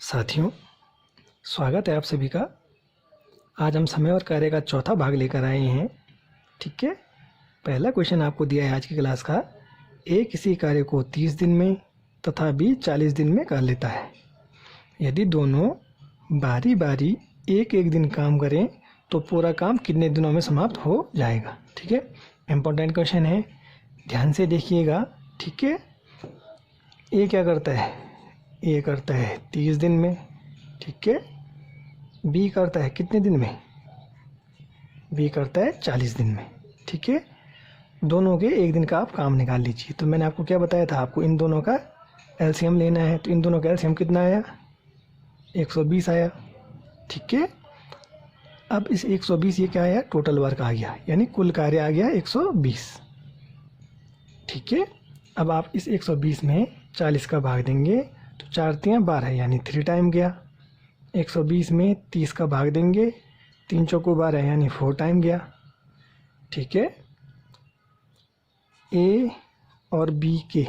साथियों, स्वागत है आप सभी का। आज हम समय और कार्य का चौथा भाग लेकर आए हैं। ठीक है, पहला क्वेश्चन आपको दिया है आज की क्लास का। ए किसी कार्य को 30 दिन में तथा बी 40 दिन में कर लेता है। यदि दोनों बारी बारी एक एक दिन काम करें तो पूरा काम कितने दिनों में समाप्त हो जाएगा। ठीक है, इम्पोर्टेंट क्वेश्चन है, ध्यान से देखिएगा। ठीक है, ए क्या करता है? ए करता है 30 दिन में। ठीक है, बी करता है कितने दिन में? बी करता है 40 दिन में। ठीक है, दोनों के एक दिन का आप काम निकाल लीजिए। तो मैंने आपको क्या बताया था, आपको इन दोनों का एलसीएम लेना है। तो इन दोनों का एलसीएम कितना आया? 120 आया। ठीक है, अब इस 120 ये क्या आया? टोटल वर्क आ गया, यानी कुल कार्य आ गया 120। ठीक है, अब आप इस 120 में 40 का भाग देंगे तो 4 तियाँ 12 यानी 3 टाइम गया। 120 में 30 का भाग देंगे, 3 चौको 12 यानी 4 टाइम गया। ठीक है, ए और बी के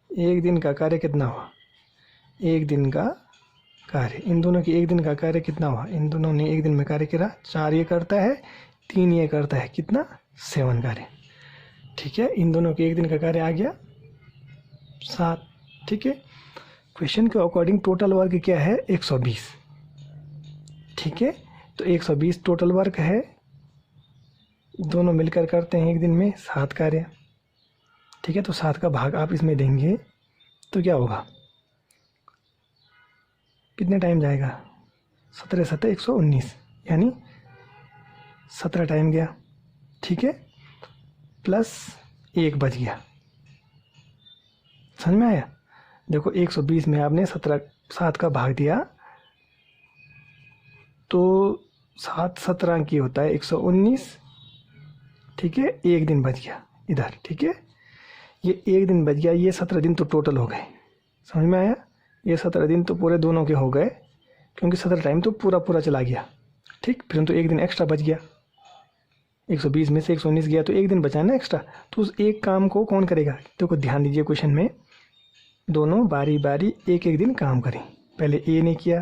एक दिन का कार्य कितना हुआ? एक दिन का कार्य, इन दोनों के एक दिन का कार्य कितना हुआ? इन दोनों ने एक दिन में कार्य करा। 4 ये करता है, 3 ये करता है, कितना? 7 कार्य। ठीक है, इन दोनों के एक दिन का कार्य आ गया 7। ठीक है, क्वेश्चन के अकॉर्डिंग टोटल वर्क क्या है? 120। ठीक है, तो 120 टोटल वर्क है, दोनों मिलकर करते हैं एक दिन में 7 कार्य। ठीक है, तो 7 का भाग आप इसमें देंगे तो क्या होगा? कितने टाइम जाएगा? 17 7 119 यानी 17 टाइम गया। ठीक है, प्लस 1 बच गया। समझ में आया? देखो 120 में आपने 7 का भाग दिया तो 7 17 की होता है 119। ठीक है, एक दिन बच गया इधर। ठीक है, ये एक दिन बच गया, ये 17 दिन तो टोटल हो गए। समझ में आया? ये 17 दिन तो पूरे दोनों के हो गए, क्योंकि 17 टाइम तो पूरा पूरा चला गया। ठीक, फिर तो एक दिन एक्स्ट्रा बच गया। 120 में से 119 गया तो एक दिन बचा ना एक्स्ट्रा। तो उस एक काम को कौन करेगा? देखो ध्यान दीजिए, क्वेश्चन में दोनों बारी बारी एक एक दिन काम करें। पहले ए ने किया,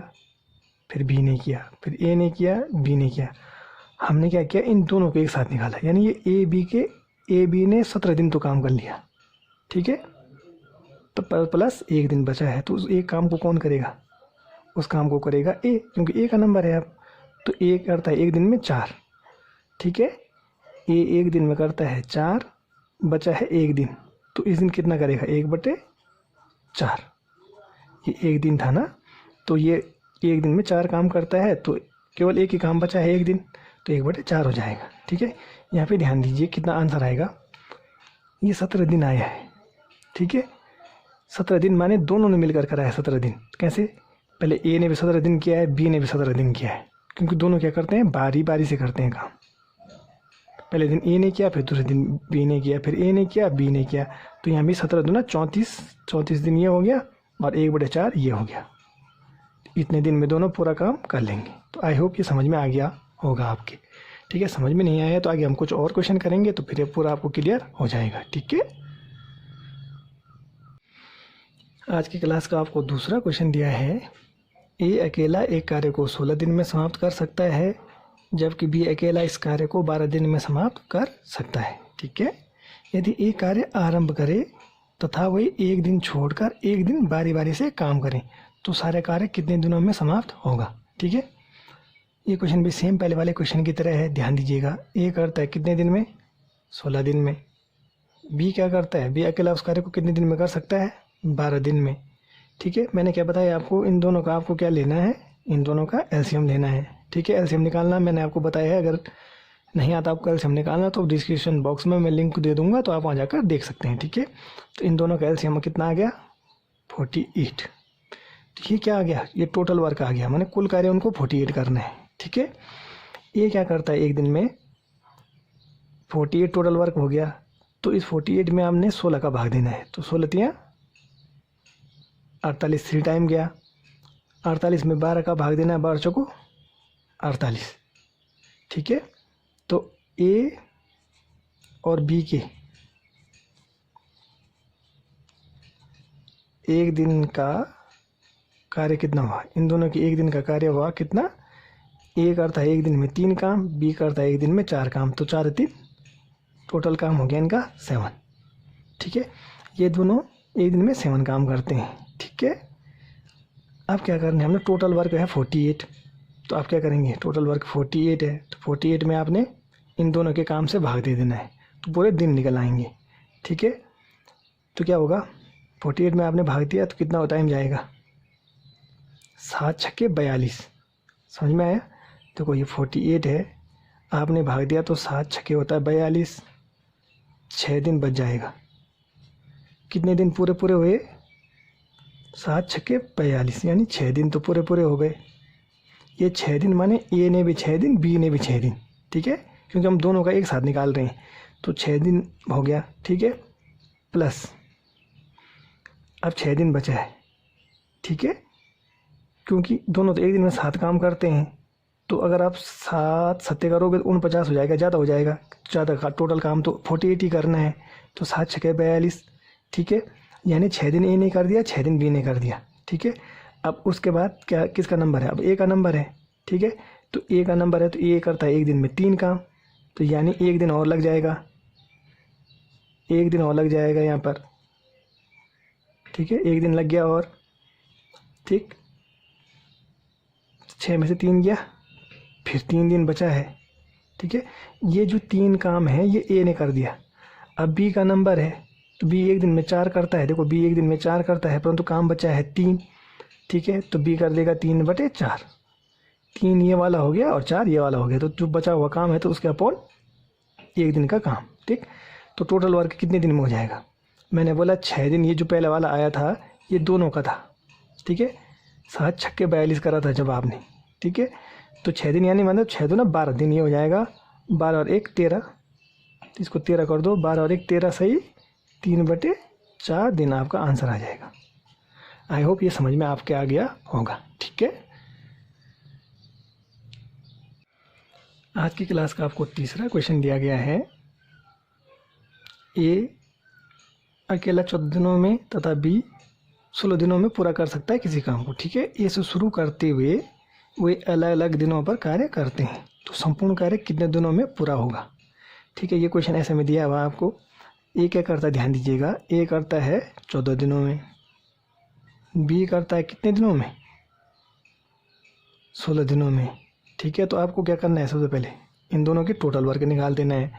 फिर बी ने किया, फिर ए ने किया, बी ने किया। हमने क्या किया? इन दोनों को एक साथ निकाला, यानी ये ए बी ने 17 दिन तो काम कर लिया। ठीक है, तो प्लस एक दिन बचा है, तो उस एक काम को कौन करेगा? उस काम को करेगा ए, क्योंकि ए का नंबर है अब। तो ए करता है एक दिन में 4। ठीक है, ए एक दिन में करता है 4, बचा है एक दिन, तो इस दिन कितना करेगा? 1/4। ये एक दिन था ना, तो ये एक दिन में 4 काम करता है, तो केवल एक ही काम बचा है एक दिन, तो 1/4 हो जाएगा। ठीक है, यहाँ पे ध्यान दीजिए कितना आंसर आएगा। ये 17 दिन आया है। ठीक है, 17 दिन माने दोनों ने मिलकर कराया 17 दिन। कैसे? पहले ए ने भी 17 दिन किया है, बी ने भी 17 दिन किया है, क्योंकि दोनों क्या करते हैं? बारी बारी से करते हैं काम। पहले दिन ए ने किया, फिर दूसरे दिन बी ने किया, फिर ए ने किया, बी ने किया। तो यहाँ भी 17 दूना 34, 34 दिन ये हो गया और 1/4 ये हो गया। इतने दिन में दोनों पूरा काम कर लेंगे। तो आई होप ये समझ में आ गया होगा आपके। ठीक है, समझ में नहीं आया तो आगे हम कुछ और क्वेश्चन करेंगे तो फिर ये पूरा आपको क्लियर हो जाएगा। ठीक है, आज की क्लास का आपको दूसरा क्वेश्चन दिया है। ए अकेला एक कार्य को 16 दिन में समाप्त कर सकता है, जबकि बी अकेला इस कार्य को 12 दिन में समाप्त कर सकता है। ठीक है, यदि ए कार्य आरंभ करे तथा वही एक दिन छोड़कर एक दिन बारी बारी से काम करें तो सारे कार्य कितने दिनों में समाप्त होगा। ठीक है, ये क्वेश्चन भी सेम पहले वाले क्वेश्चन की तरह है, ध्यान दीजिएगा। ए करता है कितने दिन में? 16 दिन में। बी क्या करता है? बी अकेला उस कार्य को कितने दिन में कर सकता है? 12 दिन में। ठीक है, मैंने क्या बताया आपको? इन दोनों का आपको क्या लेना है? इन दोनों का एलसीएम लेना है। ठीक है, एलसीएम निकालना मैंने आपको बताया है। अगर नहीं आता आपको एलसीएम निकालना तो डिस्क्रिप्शन बॉक्स में मैं लिंक दे दूंगा, तो आप वहाँ जाकर देख सकते हैं। ठीक है, तो इन दोनों का एलसीएम कितना आ गया? 48। ठीक है, क्या आ गया? ये टोटल वर्क आ गया, मैंने कुल कार्य उनको 48 करना है। ठीक है, ये क्या करता है? एक दिन में 48 टोटल वर्क हो गया, तो इस 48 में आपने 16 का भाग देना है। तो 16 तियाँ 48, 3 टाइम गया। 48 में 12 का भाग देना है, 12 चौको 48। ठीक है, तो ए और बी के एक दिन का कार्य कितना हुआ, इन दोनों की एक दिन का कार्य हुआ कितना, ए करता है एक दिन में 3 काम, बी करता है एक दिन में 4 काम, तो 4 3 टोटल काम हो गया इनका 7। ठीक है, ये दोनों एक दिन में 7 काम करते हैं। ठीक है, अब क्या करना है, हमने टोटल वर्क है 48, तो आप क्या करेंगे, टोटल वर्क 48 है, तो 48 में आपने इन दोनों के काम से भाग दे देना है, तो पूरे दिन निकल आएंगे। ठीक है, तो क्या होगा, 48 में आपने भाग दिया तो कितना टाइम जाएगा, 7 छक्के 42। समझ में आया, देखो ये 48 है, आपने भाग दिया तो 7 छक्के होता है 42, 6 दिन बच जाएगा। कितने दिन पूरे पूरे हुए, 7 छक्के 42, यानी 6 दिन तो पूरे पूरे हो गए। ये 6 दिन माने ए ने भी 6 दिन, बी ने भी 6 दिन। ठीक है, क्योंकि हम दोनों का एक साथ निकाल रहे हैं, तो 6 दिन हो गया। ठीक है, प्लस अब 6 दिन बचा है। ठीक है, क्योंकि दोनों तो एक दिन में 7 काम करते हैं, तो अगर आप 7 सत्ते करोगे तो 49 हो जाएगा, ज़्यादा हो जाएगा, ज़्यादा का टोटल काम तो 48 ही करना है, तो 7 छक्के 42। ठीक है, यानी 6 दिन ए ने कर दिया, 6 दिन बी ने कर दिया। ठीक है, अब उसके बाद क्या, किसका नंबर है, अब ए का नंबर है। ठीक है, तो ए का नंबर है, तो ए करता है एक दिन में 3 काम, तो यानी एक दिन और लग जाएगा, एक दिन और लग जाएगा यहाँ पर। ठीक है, एक दिन लग गया और, ठीक, 6 में से 3 गया, फिर 3 दिन बचा है। ठीक है, ये जो 3 काम है ये ए ने कर दिया। अब बी का नंबर है, तो बी एक दिन में 4 करता है, देखो बी एक दिन में 4 करता है, परंतु काम बचा है 3। ठीक है, तो बी कर देगा 3/4, 3 ये वाला हो गया और 4 ये वाला हो गया, तो जो बचा हुआ काम है तो उसके अपॉन एक दिन का काम। ठीक, तो टोटल वर्क कितने दिन में हो जाएगा, मैंने बोला 6 दिन, ये जो पहले वाला आया था ये दोनों का था। ठीक है, 7 छक्के 42 करा था जब आपने। ठीक है, तो 6 दिन यानी मतलब 6 दूना 12 दिन, ये हो जाएगा 12 और 1 13, इसको 13 कर दो, 12 और 1 13 सही, 3/4 दिन आपका आंसर आ जाएगा। आई होप ये समझ में आपके आ गया होगा। ठीक है, आज की क्लास का आपको तीसरा क्वेश्चन दिया गया है, ए अकेला 14 दिनों में तथा बी 16 दिनों में पूरा कर सकता है किसी काम को। ठीक है, ए से शुरू करते हुए वे अलग अलग दिनों पर कार्य करते हैं, तो संपूर्ण कार्य कितने दिनों में पूरा होगा। ठीक है, ये क्वेश्चन ऐसे में दिया हुआ आपको। ए क्या करता है, ध्यान दीजिएगा, ए करता है 14 दिनों में, बी करता है कितने दिनों में, 16 दिनों में। ठीक है, तो आपको क्या करना है, सबसे पहले इन दोनों की टोटल वर्क निकाल देना है।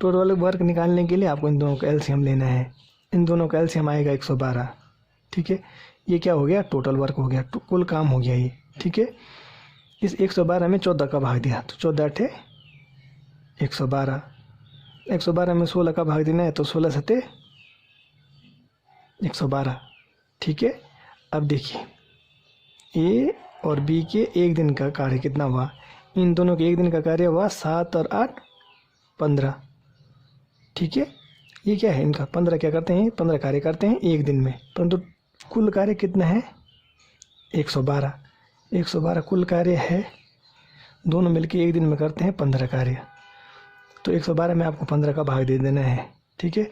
टोटल वर्क निकालने के लिए आपको इन दोनों का एलसीएम लेना है, इन दोनों का एलसीएम आएगा 112। ठीक है, ये क्या हो गया, टोटल वर्क हो गया, तो कुल काम हो गया ये। ठीक है, इस 112 में 14 का भाग दिया, तो 14 × 112, 112 में 16 का भाग देना है, तो 16 × 112। ठीक है, अब देखिए ए और बी के एक दिन का कार्य कितना हुआ, इन दोनों के एक दिन का कार्य हुआ 7 और 8 15। ठीक है, ये क्या है इनका 15 क्या करते हैं, 15 कार्य करते हैं एक दिन में, परंतु कुल कार्य कितना है 112, 112 कुल कार्य है, दोनों मिलके एक दिन में करते हैं 15 कार्य, तो 112 में आपको 15 का भाग दे देना है। ठीक है,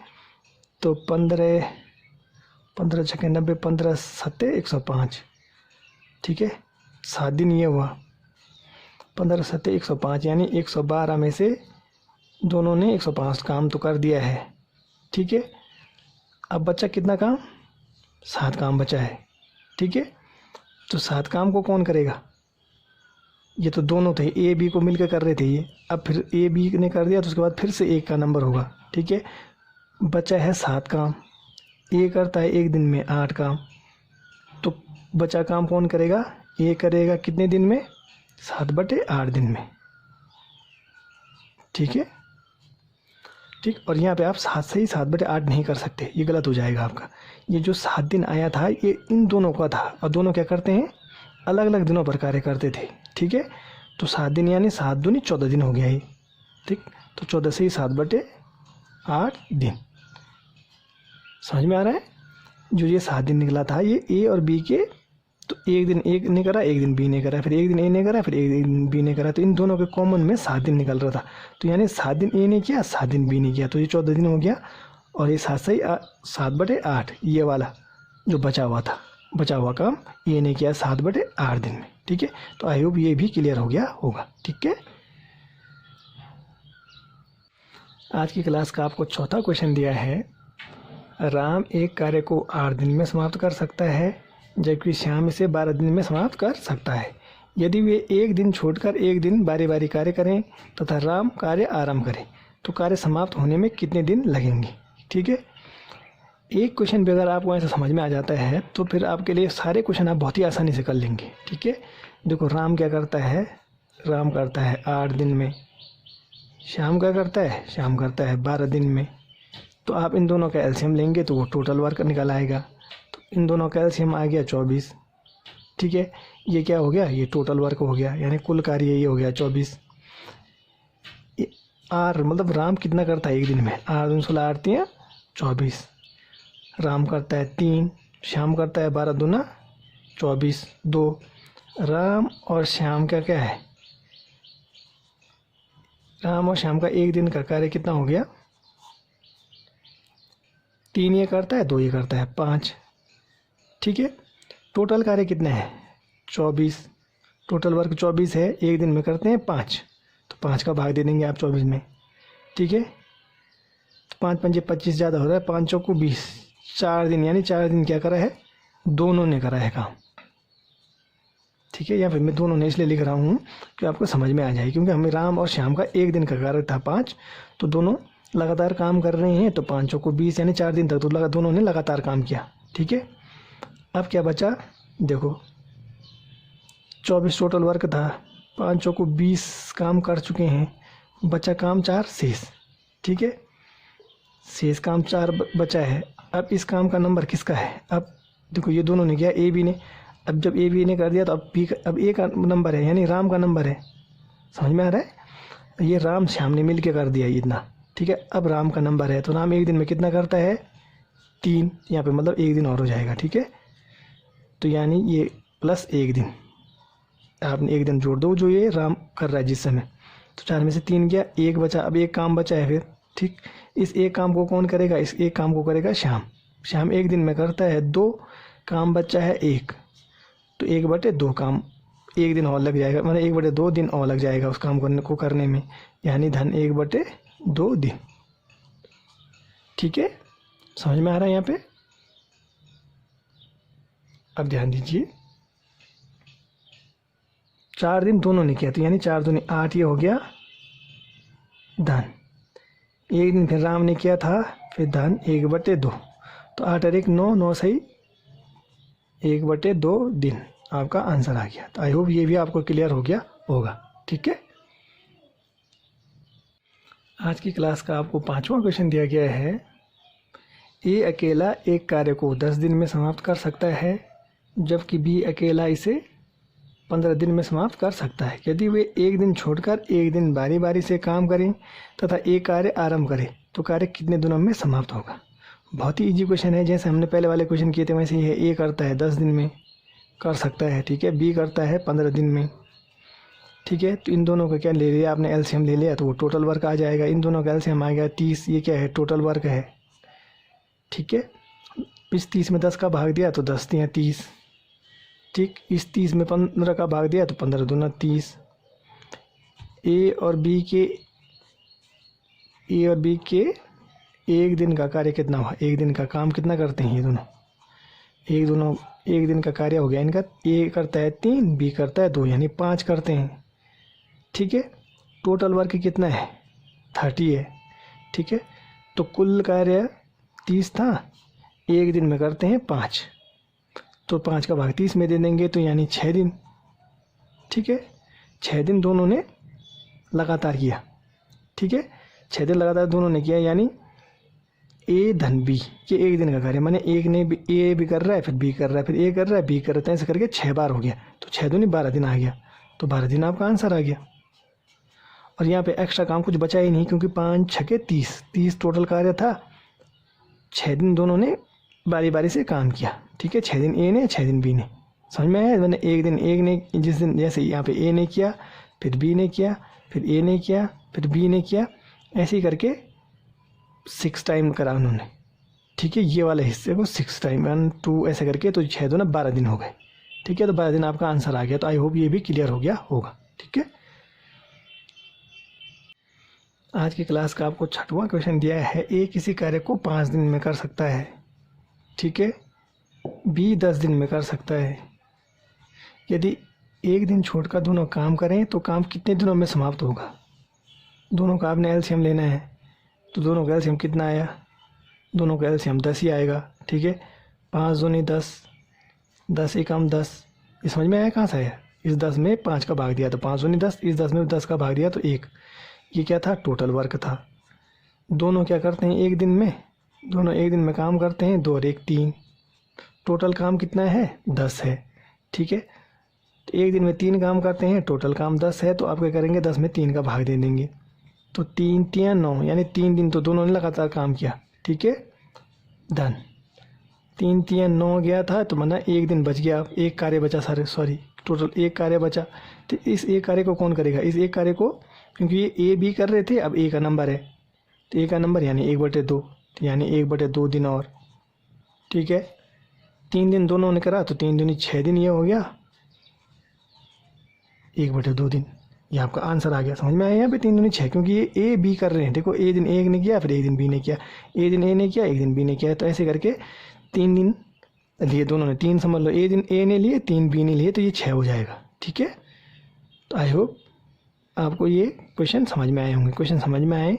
तो 15 15 छक्के 90, 15 सत्ते 105। ठीक है, 7 दिन ये हुआ, 15 सत्ते 105, यानी 112 में से दोनों ने 105 काम तो कर दिया है। ठीक है, अब बचा कितना काम, 7 काम बचा है। ठीक है, तो 7 काम को कौन करेगा, ये तो दोनों थे, ए बी को मिलकर कर रहे थे ये, अब फिर ए बी ने कर दिया तो उसके बाद फिर से एक का नंबर होगा। ठीक है, बचा है 7 काम, ए करता है एक दिन में 8 काम, तो बचा काम कौन करेगा, ए करेगा कितने दिन में, 7/8 दिन में। ठीक है, ठीक, और यहाँ पे आप 7 से ही 7/8 नहीं कर सकते, ये गलत हो जाएगा आपका। ये जो 7 दिन आया था ये इन दोनों का था, और दोनों क्या करते हैं, अलग अलग दिनों पर कार्य करते थे। ठीक है, तो 7 दिन यानी 7 दूनी 14 दिन हो गया ये। ठीक, तो 14 से ही 7/8 दिन। समझ में आ रहा है, जो ये 7 दिन निकला था ये ए और बी के, तो एक दिन ए ने करा, एक दिन बी ने करा, फिर एक दिन ए ने करा, फिर एक दिन बी ने करा, तो इन दोनों के कॉमन में 7 दिन निकल रहा था, तो यानी 7 दिन ए ने किया, 7 दिन बी ने किया, तो ये 14 दिन हो गया। और ये 7 से ही 7/8 ये वाला, जो बचा हुआ काम ए ने किया 7/8 दिन में। ठीक है, तो आई होप ये भी क्लियर हो गया होगा। ठीक है, आज की क्लास का आपको चौथा क्वेश्चन दिया है, राम एक कार्य को 8 दिन में समाप्त कर सकता है जबकि श्याम इसे 12 दिन में समाप्त कर सकता है। यदि वे एक दिन छोड़कर एक दिन बारी बारी कार्य करें तथा राम कार्य आरंभ करें तो कार्य समाप्त होने में कितने दिन लगेंगे। ठीक है, एक क्वेश्चन भी अगर आपको ऐसा समझ में आ जाता है तो फिर आपके लिए सारे क्वेश्चन आप बहुत ही आसानी से कर लेंगे। ठीक है, देखो राम क्या करता है, राम करता है 8 दिन में, श्याम क्या करता है, श्याम करता है 12 दिन में। तो आप इन दोनों का एलसीएम लेंगे तो वो टोटल वर्क निकल आएगा। तो इन दोनों का एलसीएम आ गया 24। ठीक है, ये क्या हो गया, ये टोटल वर्क हो गया, यानी कुल कार्य ये हो गया 24। आर मतलब राम कितना करता है एक दिन में, 8 दूनी 16 8 3 24। राम करता है 3, श्याम करता है 12 दूना 24 2। राम और श्याम का क्या है, राम और श्याम का एक दिन का कार्य कितना हो गया, 3 ये करता है 2 ये करता है 5। ठीक है, टोटल कार्य कितने हैं 24, टोटल वर्क 24 है, एक दिन में करते हैं 5, तो 5 का भाग दे देंगे आप 24 में। ठीक है, तो 5 5 25 ज़्यादा हो रहा है, 5 चौको 20, 4 दिन, यानी 4 दिन क्या करा है, दोनों ने करा है काम। ठीक है, या फिर मैं दोनों ने इसलिए लिख रहा हूँ कि आपको समझ में आ जाए, क्योंकि हमें राम और श्याम का एक दिन का कार्य था 5, तो दोनों लगातार काम कर रहे हैं, तो 5 चौको 20 यानी 4 दिन तक तो दोनों ने लगातार काम किया। ठीक है, अब क्या बचा, देखो 24 टोटल वर्क था, 5 चौको 20 काम कर चुके हैं, बचा काम 4 शेष। ठीक है, शेष काम 4 बचा है। अब इस काम का नंबर किसका है, अब देखो ये दोनों ने किया, ए बी ने, अब जब ए बी ने कर दिया तो अब ए का नंबर है, यानी राम का नंबर है। समझ में आ रहा है, ये राम श्याम ने मिल के कर दिया इतना। ठीक है, अब राम का नंबर है, तो राम एक दिन में कितना करता है 3, यहाँ पे मतलब एक दिन और हो जाएगा। ठीक है, तो यानी ये प्लस एक दिन, आपने एक दिन जोड़ दो जो ये राम कर रहा है जिस समय, तो 4 में से 3 गया, एक बचा, अब एक काम बचा है फिर। ठीक, इस एक काम को कौन करेगा, इस एक काम को करेगा श्याम। श्याम एक दिन में करता है 2 काम, बचा है 1, तो 1/2 काम एक दिन और लग जाएगा, मतलब 1/2 दिन और लग जाएगा उस काम को करने में, यानी धन 1/2 दिन। ठीक है, समझ में आ रहा है यहाँ पे। अब ध्यान दीजिए, 4 दिन दोनों ने किया, तो यानी 4 दूनी 8 ये हो गया धन। एक दिन फिर राम ने किया था, फिर धन 1/2, तो 8 और 1 9, 9 सही 1/2 दिन आपका आंसर आ गया। तो आई होप ये भी आपको क्लियर हो गया होगा। ठीक है, आज की क्लास का आपको 5वां क्वेश्चन दिया गया है, ए अकेला एक कार्य को 10 दिन में समाप्त कर सकता है जबकि बी अकेला इसे 15 दिन में समाप्त कर सकता है। यदि वे एक दिन छोड़कर एक दिन बारी बारी से काम करें तथा एक कार्य आरंभ करें तो कार्य कितने दिनों में समाप्त होगा। बहुत ही इजी क्वेश्चन है, जैसे हमने पहले वाले क्वेश्चन किए थे वैसे ही है। ए करता है 10 दिन में कर सकता है, ठीक है, बी करता है 15 दिन में। ठीक है, तो इन दोनों का क्या ले लिया आपने, एलसीएम ले लिया, तो वो टोटल वर्क आ जाएगा। इन दोनों का एलसीएम आ गया 30, ये क्या है टोटल वर्क है। ठीक है, इस 30 में 10 का भाग दिया तो 10 3 30। ठीक, इस 30 में 15 का भाग दिया तो 15 दूना 30। ए और बी के एक दिन का कार्य कितना हुआ, एक दिन का काम कितना करते हैं ये दोनों, एक दिन का कार्य हो गया इनका। ए करता है 3, बी करता है 2, यानी 5 करते हैं। ठीक है, टोटल वर्क कितना है 30 है। ठीक है, तो कुल कार्य 30 था, एक दिन में करते हैं 5, तो 5 का भाग 30 में दे देंगे, तो यानी 6 दिन। ठीक है, 6 दिन दोनों ने लगातार किया। ठीक है, 6 दिन लगातार दोनों ने किया, यानी ए धन बी, ये एक दिन का कार्य, माने एक ने भी ए भी कर रहा है, फिर बी कर रहा है, फिर ए कर रहा है, बी कर रहा है, ऐसे करके 6 बार हो गया, तो 6 दूनी 12 दिन आ गया, तो 12 दिन आपका आंसर आ गया। और यहाँ पे एक्स्ट्रा काम कुछ बचा ही नहीं, क्योंकि 5 6 30 टोटल कार्य था। 6 दिन दोनों ने बारी बारी से काम किया। ठीक है, 6 दिन ए ने, 6 दिन बी ने। समझ में आया, मैंने एक दिन एक ने, जिस दिन जैसे यहाँ पे ए ने किया, फिर बी ने किया, फिर ए ने किया, फिर बी ने किया, ऐसे ही करके 6 टाइम करा उन्होंने। ठीक है, ये वाले हिस्से को 6 टाइम 1 2 ऐसे करके, तो 6 दूना 12 दिन हो गए। ठीक है, तो 12 दिन आपका आंसर आ गया। तो आई होप ये भी क्लियर हो गया होगा। ठीक है, आज की क्लास का आपको 6वां क्वेश्चन दिया है। ए किसी कार्य को 5 दिन में कर सकता है। ठीक है, बी 10 दिन में कर सकता है। यदि एक दिन छोड़कर दोनों काम करें तो काम कितने दिनों में समाप्त होगा। दोनों का आपने एलसीएम लेना है, तो दोनों का एलसीएम कितना आया, दोनों का एलसीएम 10 ही आएगा। ठीक है, 5 दूनी 10, 10 एकम 10। ये समझ में आया कहाँ से आया। इस 10 में 5 का भाग दिया तो 5 दूनी 10, इस 10 में 10 का भाग दिया तो 1। ये क्या था, टोटल वर्क था। दोनों क्या करते हैं एक दिन में, दोनों एक दिन में काम करते हैं, 2 और 1 3। टोटल काम कितना है, 10 है। ठीक है, तो एक दिन में 3 काम करते हैं, टोटल काम 10 है। तो आप क्या करेंगे, 10 में 3 का भाग दे देंगे, तो 3 3 9, यानी 3 दिन तो दोनों ने लगातार काम किया। ठीक है, डन। 3 3 9 गया था, तो मतलब एक दिन बच गया, एक कार्य बचा। सॉरी टोटल एक कार्य बचा। तो इस एक कार्य को कौन करेगा, इस एक कार्य को, क्योंकि ये ए बी कर रहे थे, अब ए का नंबर है, तो ए का नंबर यानी 1/2, तो यानी 1/2 दिन और। ठीक है, 3 दिन दोनों ने करा, तो 3 दूनी 6 दिन, ये हो गया 1/2 दिन। ये आपका आंसर आ गया। समझ में आया यहाँ पे 3 दूनी 6, क्योंकि ये ए बी कर रहे हैं। देखो, ए दिन एक ने किया, फिर एक दिन बी ने किया, ए दिन ए ने किया, एक दिन बी ने किया, तो ऐसे करके 3 दिन लिए दोनों ने। 3 समझ लो, ए दिन ए ने लिए, 3 बी ने लिए, तो ये 6 हो जाएगा। ठीक है, तो आई होप आपको ये क्वेश्चन समझ में आए होंगे। क्वेश्चन समझ में आए,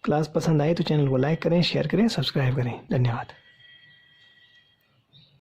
क्लास पसंद आए तो चैनल को लाइक करें, शेयर करें, सब्सक्राइब करें। धन्यवाद।